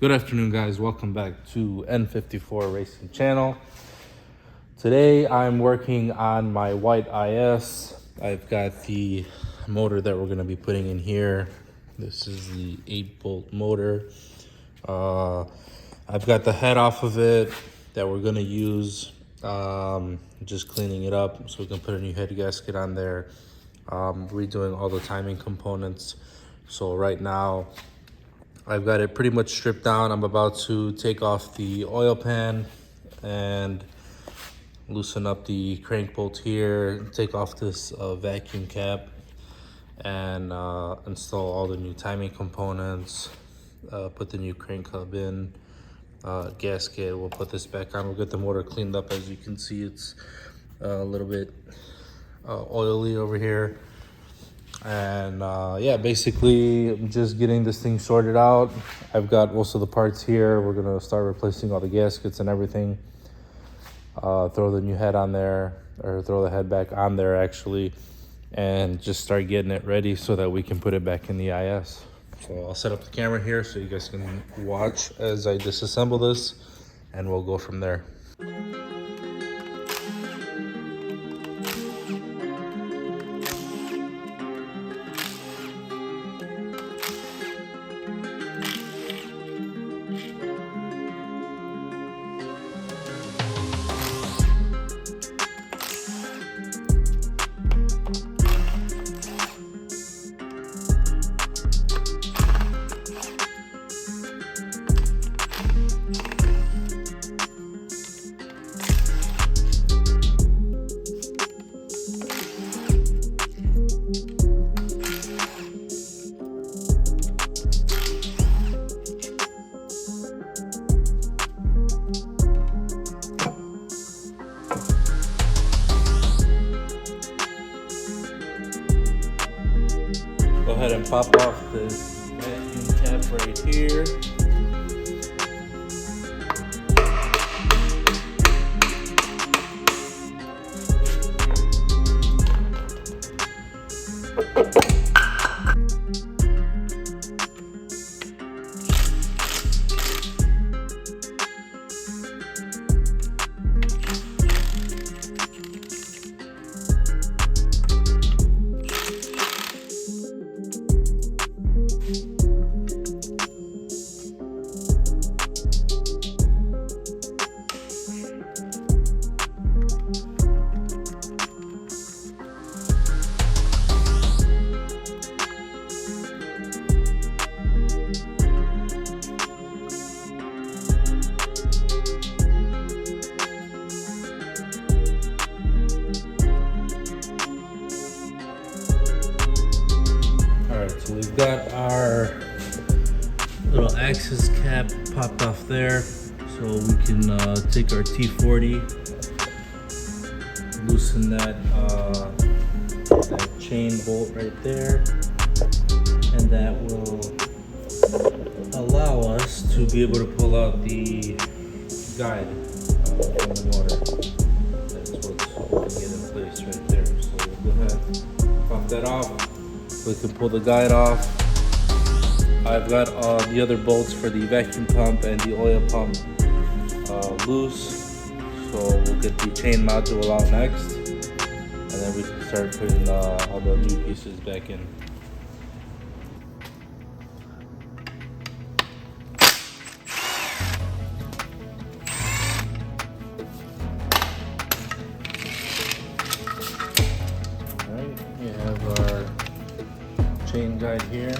Good afternoon, guys. Welcome back to N54 Racing Channel. Today I'm working on my white IS. I've got the motor that we're going to be putting in here. This is the 8-bolt motor. I've got the head off of it that we're going to use. Just cleaning it up so we can put a new head gasket on there. Redoing all the timing components. So right now I've got it pretty much stripped down. I'm about to take off the oil pan and loosen up the crank bolt here, take off this vacuum cap, and install all the new timing components, put the new crank hub in, gasket. We'll put this back on. We'll get the motor cleaned up. As you can see, it's a little bit oily over here. And yeah, basically I'm just getting this thing sorted out. I've got most of the parts here. We're gonna start replacing all the gaskets and everything. Throw the new head on there, or throw the head back on there actually, and just start getting it ready so that we can put it back in the IS. So I'll set up the camera here so you guys can watch as I disassemble this, and we'll go from there. Go ahead and pop off this vacuum cap right here. So we've got our little axis cap popped off there, so we can take our T40, loosen that chain bolt right there, and that will allow us to be able to pull out the guide from the motor. That's what's holding it in place right there. So we'll go ahead, pop that off. We can pull the guide off. I've got the other bolts for the vacuum pump and the oil pump loose. So we'll get the chain module out next, and then we can start putting all the new pieces back in. Alright, we have our chain guide here.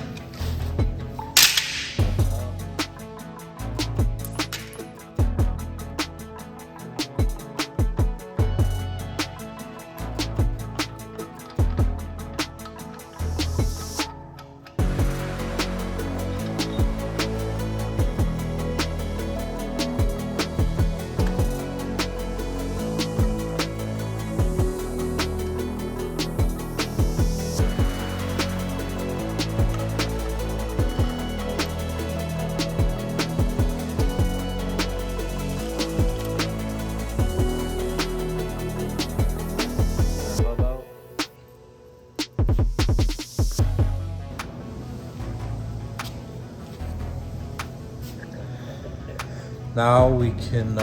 Now we can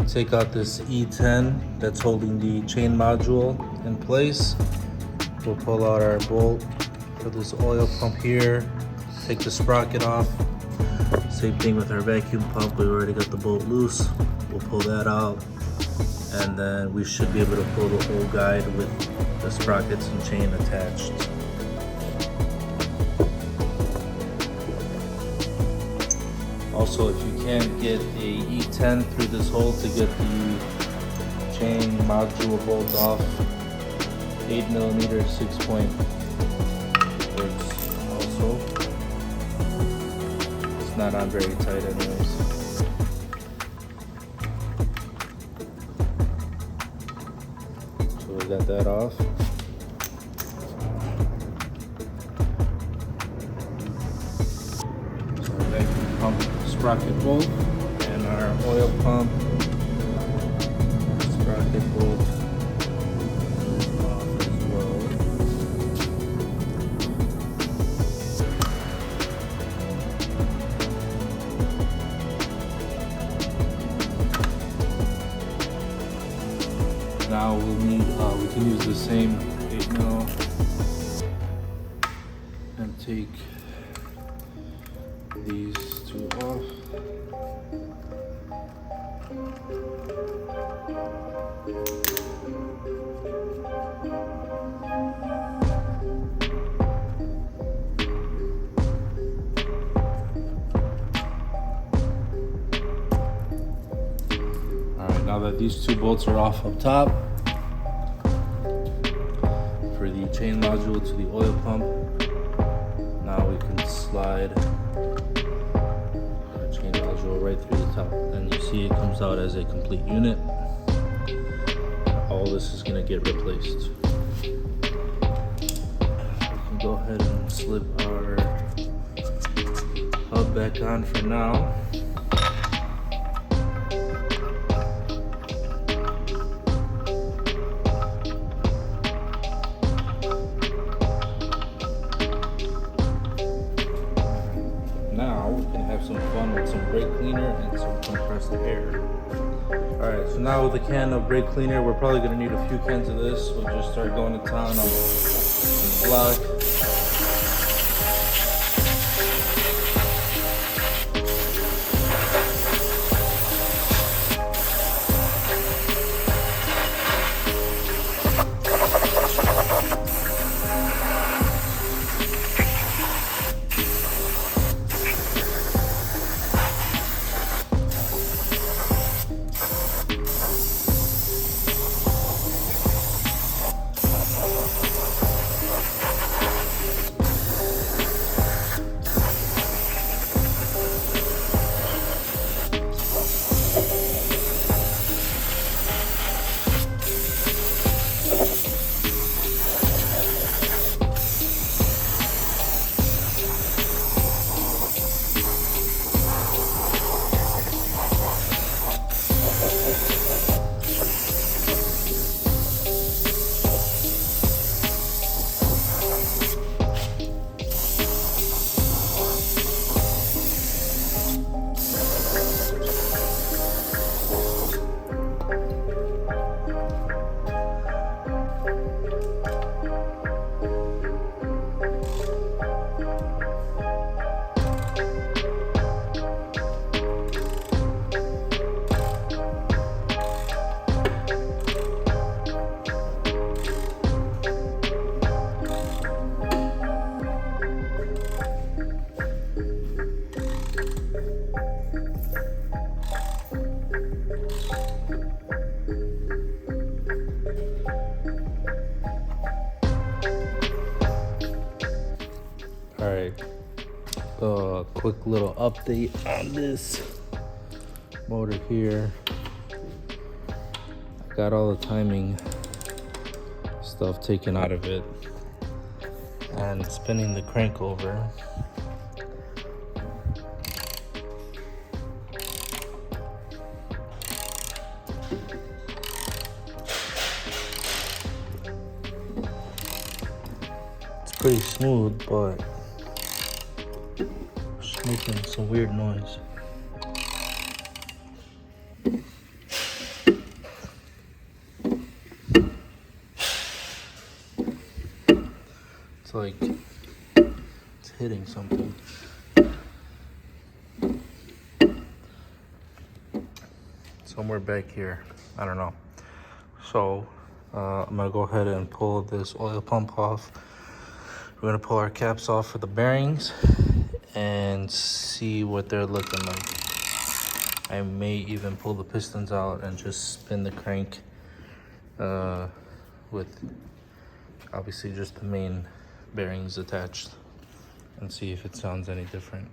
take out this E10 that's holding the chain module in place. We'll pull out our bolt for this oil pump here, take the sprocket off. Same thing with our vacuum pump, we already got the bolt loose. We'll pull that out, and then we should be able to pull the whole guide with the sprockets and chain attached. Also, if you can't get a E10 through this hole to get the chain module bolt off, 8mm 6-point works also. It's not on very tight anyways. So we got that off. So our vacuum pump sprocket bolt and our oil pump sprocket bolt off as well. Now we'll need we can use the same 8mm and take these two off. Alright, now that these two bolts are off up top, for the chain module to the oil pump, now we can slide our chain module right through the top. And you see it comes out as a complete unit. All this is going to get replaced. We can go ahead and slip our hub back on for now. Now we can have some fun with some brake cleaner and some compressed air. Alright, so now with a can of brake cleaner, we're probably going to need a few cans of this. We'll just start going to town on the block. Alright, quick little update on this motor here. I got all the timing stuff taken out of it and spinning the crank over. It's pretty smooth, but it's making some weird noise. like it's hitting something. Somewhere back here, I don't know. So I'm gonna go ahead and pull this oil pump off. We're gonna pull our caps off for the bearings and see what they're looking like. I may even pull the pistons out and just spin the crank with obviously just the main bearings attached and see if it sounds any different.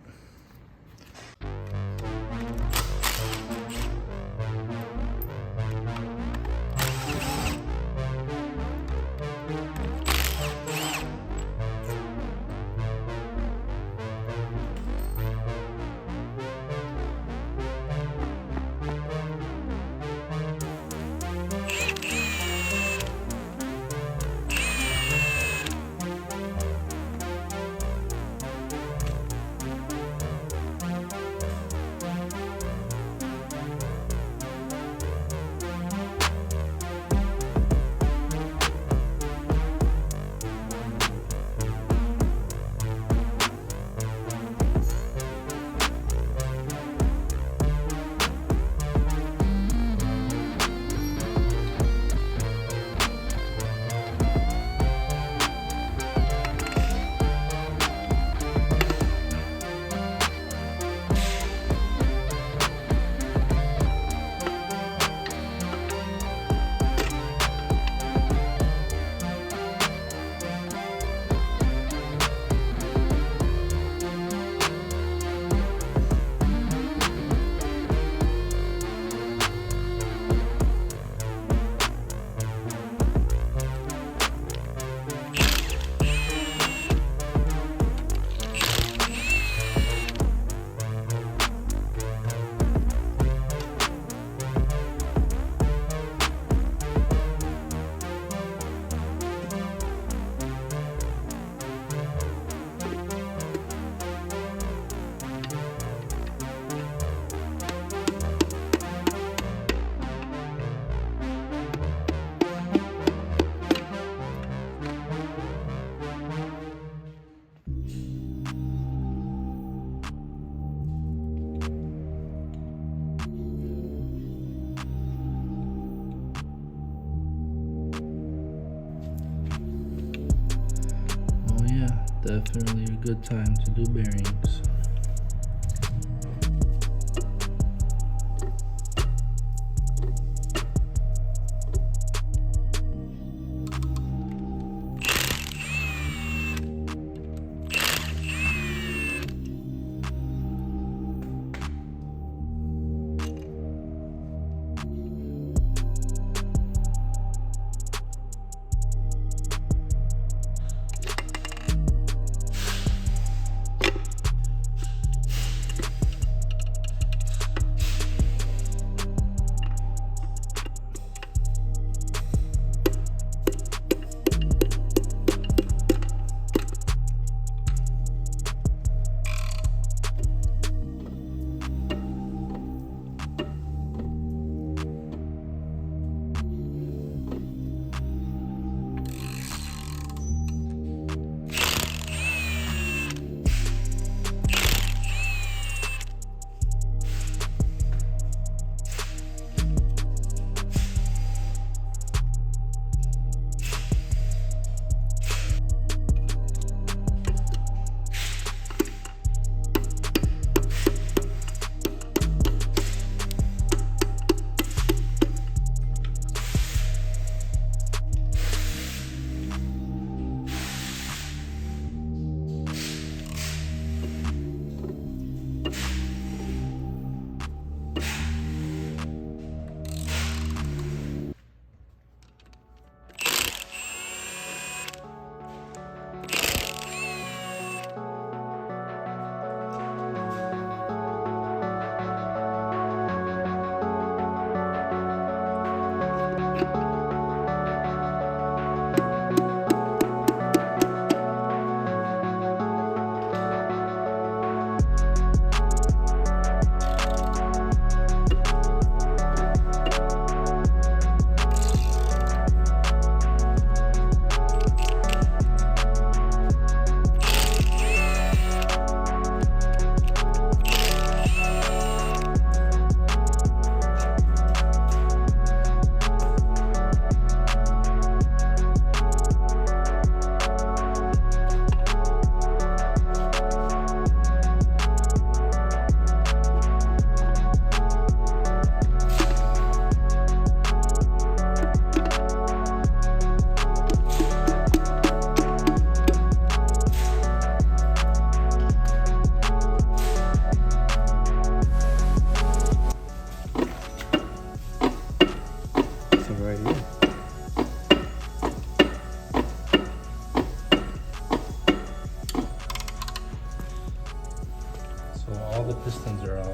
Definitely a good time to do bearings.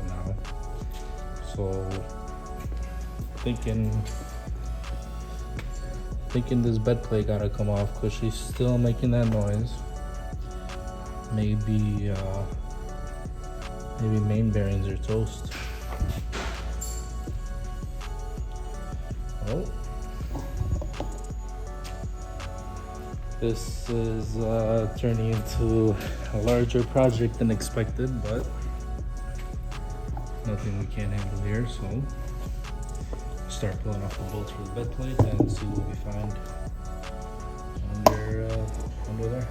now. So thinking this bed plate gotta come off because she's still making that noise. Maybe main bearings are toast. Oh, this is turning into a larger project than expected, but nothing we can't handle here. So start pulling off the bolts for the bed plate and see what we find under there.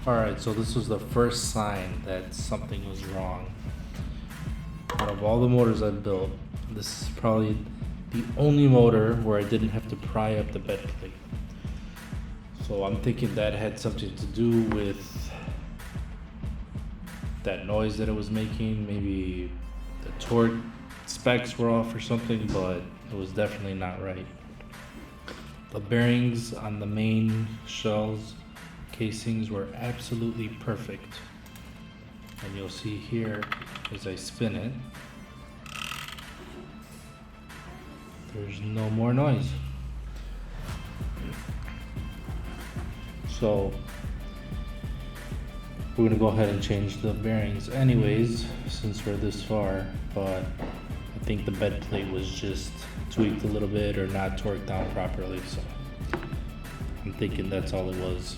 Alright, so this was the first sign that something was wrong. Out of all the motors I've built, this is probably the only motor where I didn't have to pry up the bed plate. So I'm thinking that had something to do with that noise that it was making. Maybe the torque specs were off or something, but it was definitely not right. The bearings on the main shells casings were absolutely perfect, and you'll see here as I spin it, there's no more noise. So we're gonna go ahead and change the bearings anyways, since we're this far, but I think the bed plate was just tweaked a little bit or not torqued down properly, so I'm thinking that's all it was.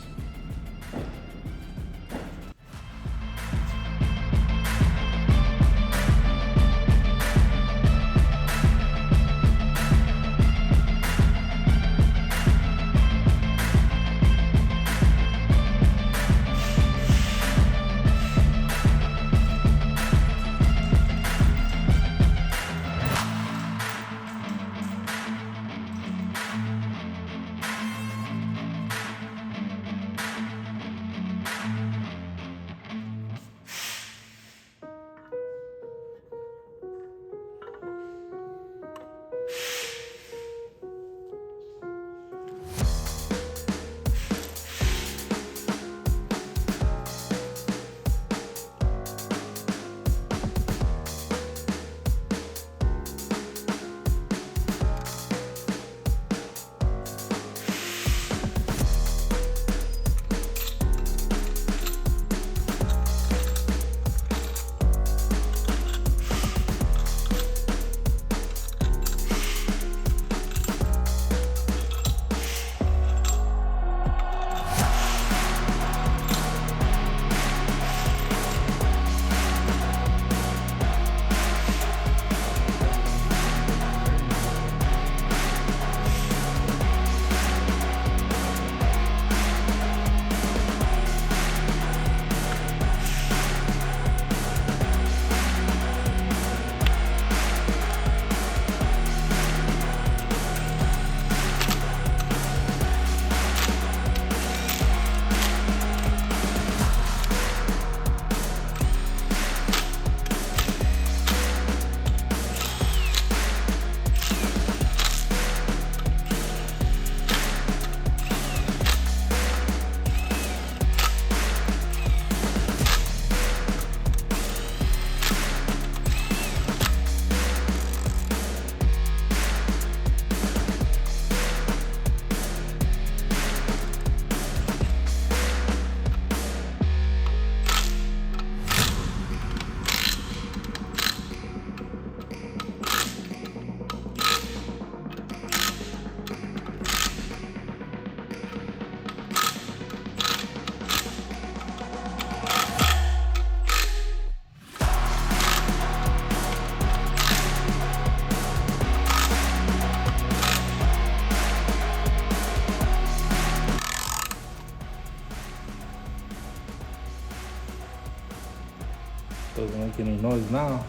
make any noise now.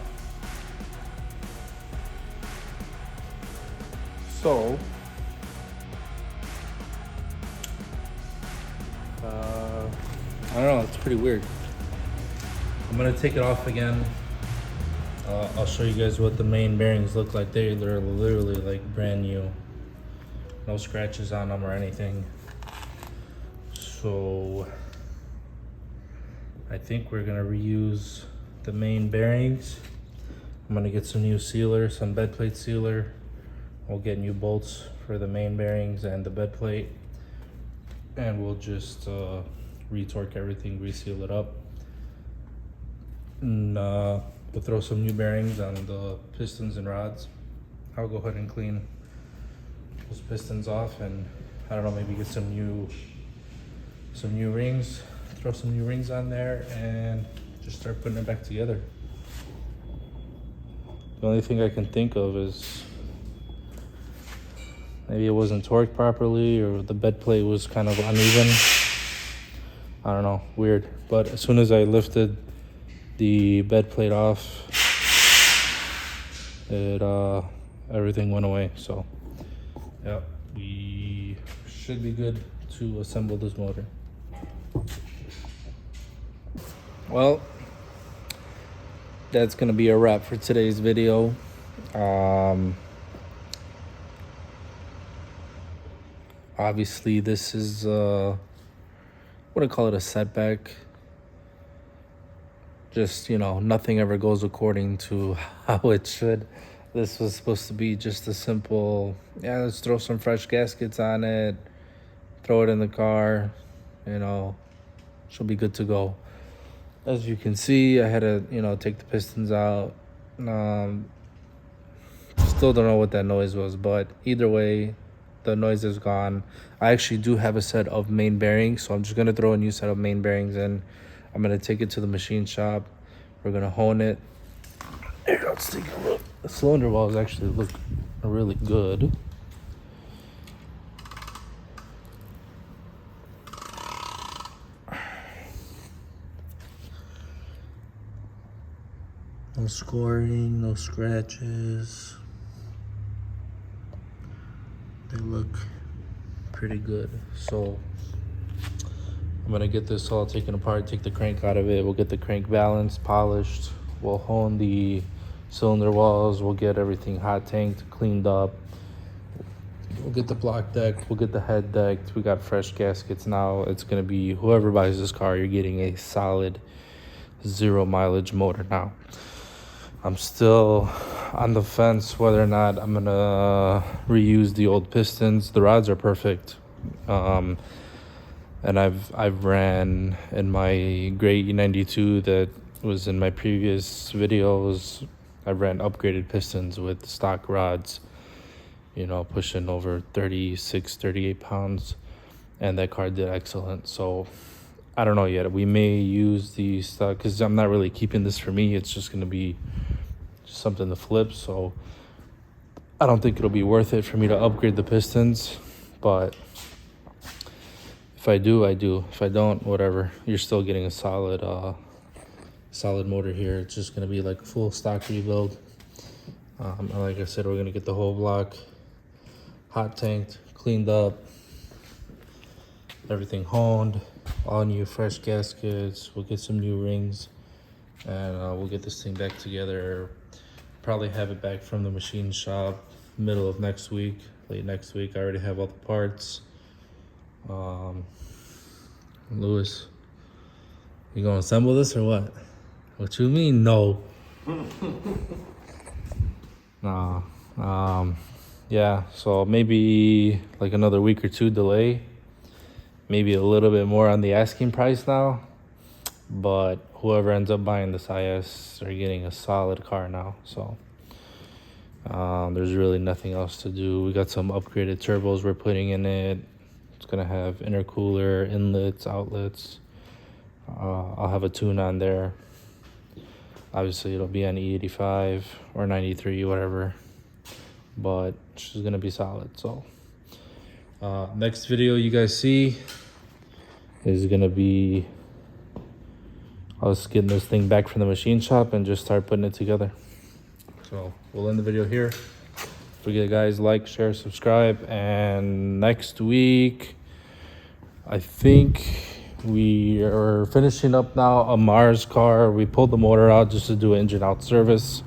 So, I don't know, it's pretty weird. I'm gonna take it off again. I'll show you guys what the main bearings look like. They're literally like brand new. No scratches on them or anything. So I think we're gonna reuse the main bearings. I'm gonna get some new sealer, some bed plate sealer. We'll get new bolts for the main bearings and the bed plate. And we'll just retorque everything, reseal it up. And we'll throw some new bearings on the pistons and rods. I'll go ahead and clean those pistons off, and I don't know, maybe get some new rings, throw some new rings on there, and just start putting it back together. The only thing I can think of is maybe it wasn't torqued properly, or the bed plate was kind of uneven. I don't know, weird. But as soon as I lifted the bed plate off, everything went away. So yeah, we should be good to assemble this motor. Well, that's gonna be a wrap for today's video. Obviously this is wouldn't call it a setback. Just, you know, nothing ever goes according to how it should. This was supposed to be just a simple, yeah, let's throw some fresh gaskets on it, throw it in the car, you know, she'll be good to go. As you can see, I had to, you know, take the pistons out. Still don't know what that noise was, but either way, the noise is gone. I actually do have a set of main bearings, so I'm just gonna throw a new set of main bearings in. I'm gonna take it to the machine shop. We're gonna hone it. Here, let's take a look. The cylinder walls actually look really good. No scoring, no scratches. They look pretty good. So I'm gonna get this all taken apart, take the crank out of it. We'll get the crank balanced, polished. We'll hone the cylinder walls. We'll get everything hot tanked, cleaned up. We'll get the block decked. We'll get the head decked. We got fresh gaskets now. It's gonna be, whoever buys this car, you're getting a solid 0 mileage motor now. I'm still on the fence whether or not I'm gonna reuse the old pistons. The rods are perfect. And I've ran in my gray N92 that was in my previous videos. I ran upgraded pistons with stock rods, you know, pushing over 36, 38 pounds, and that car did excellent. So I don't know yet. We may use the stock, because I'm not really keeping this for me. It's just gonna be just something to flip. So I don't think it'll be worth it for me to upgrade the pistons, but if I do, I do. If I don't, whatever. You're still getting a solid motor here. It's just gonna be like a full stock rebuild. And like I said, we're gonna get the whole block hot tanked, cleaned up, everything honed, all new fresh gaskets. We'll get some new rings, and we'll get this thing back together. Probably have it back from the machine shop middle of next week, late next week. I already have all the parts. Lewis, you gonna assemble this or what? What you mean, no? Nah. Yeah, so maybe like another week or two delay. Maybe a little bit more on the asking price now. But whoever ends up buying this IS are getting a solid car now. So there's really nothing else to do. We got some upgraded turbos we're putting in it. It's gonna have intercooler, inlets, outlets. I'll have a tune on there. Obviously it'll be on E85 or 93, whatever, but she's gonna be solid. So next video you guys see is gonna be, I was getting this thing back from the machine shop and just start putting it together. So we'll end the video here. Don't forget, guys, like, share, subscribe, and next week I think we are finishing up now a Mars car. We pulled the motor out just to do an engine out service,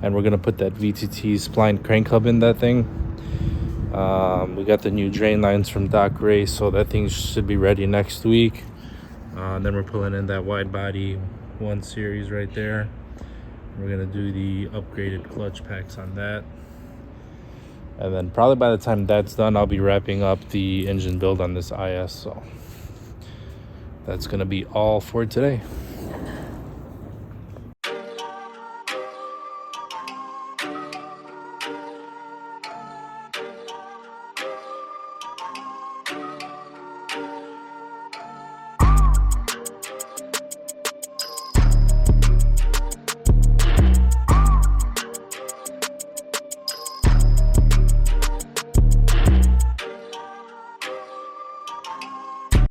and we're gonna put that VTT spline crank hub in that thing. We got the new drain lines from Doc Ray, so that thing should be ready next week. And then we're pulling in that wide body 1 series right there. We're gonna do the upgraded clutch packs on that. And then probably by the time that's done, I'll be wrapping up the engine build on this IS. So that's gonna be all for today.